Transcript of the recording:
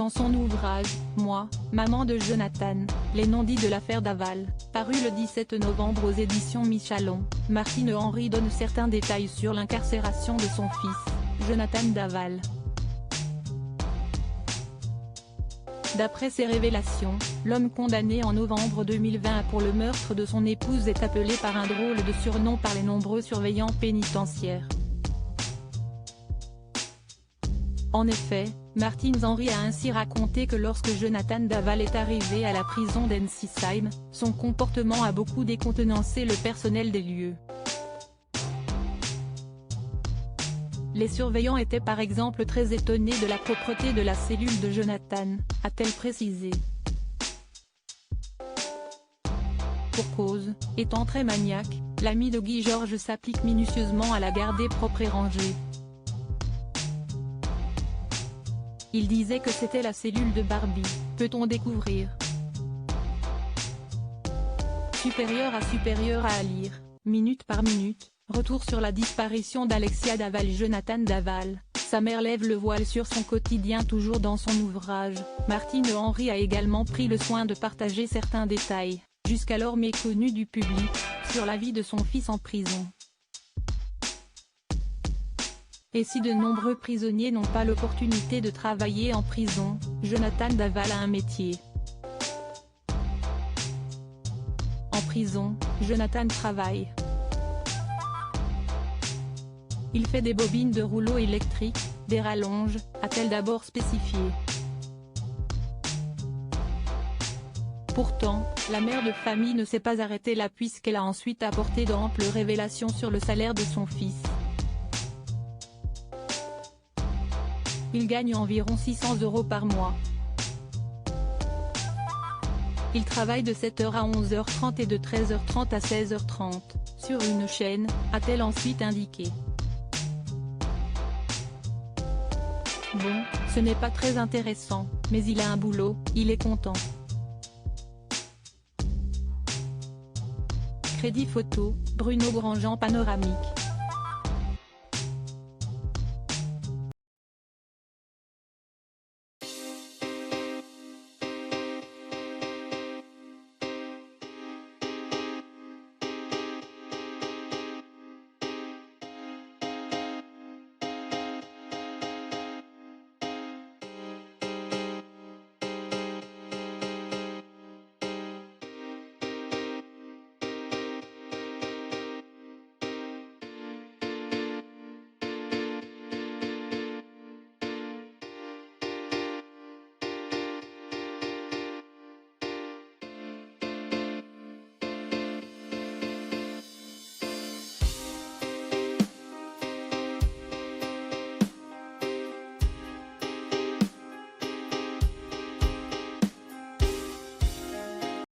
Dans son ouvrage « Moi, maman de Jonathan, les non-dits de l'affaire Daval », paru le 17 novembre aux éditions Michalon, Martine Henry donne certains détails sur l'incarcération de son fils, Jonathan Daval. D'après ses révélations, l'homme condamné en novembre 2020 pour le meurtre de son épouse est appelé par un drôle de surnom par les nombreux surveillants pénitentiaires. En effet, Martine Henry a ainsi raconté que lorsque Jonathan Daval est arrivé à la prison d'Ensisheim, son comportement a beaucoup décontenancé le personnel des lieux. Les surveillants étaient par exemple très étonnés de la propreté de la cellule de Jonathan, a-t-elle précisé. Pour cause, étant très maniaque, l'ami de Guy Georges s'applique minutieusement à la garder propre et rangée. Il disait que c'était la cellule de Barbie, peut-on découvrir. Supérieur à lire, minute par minute, retour sur la disparition d'Alexia Daval. Jonathan Daval, sa mère lève le voile sur son quotidien. Toujours dans son ouvrage, Martine Henry a également pris le soin de partager certains détails, jusqu'alors méconnus du public, sur la vie de son fils en prison. Et si de nombreux prisonniers n'ont pas l'opportunité de travailler en prison, Jonathan Daval a un métier. En prison, Jonathan travaille. Il fait des bobines de rouleau électrique, des rallonges, a-t-elle d'abord spécifié. Pourtant, la mère de famille ne s'est pas arrêtée là puisqu'elle a ensuite apporté d'amples révélations sur le salaire de son fils. Il gagne environ 600 € par mois. Il travaille de 7h à 11h30 et de 13h30 à 16h30, sur une chaîne, a-t-elle ensuite indiqué. Bon, ce n'est pas très intéressant, mais il a un boulot, il est content. Crédit photo, Bruno Grandjean panoramique.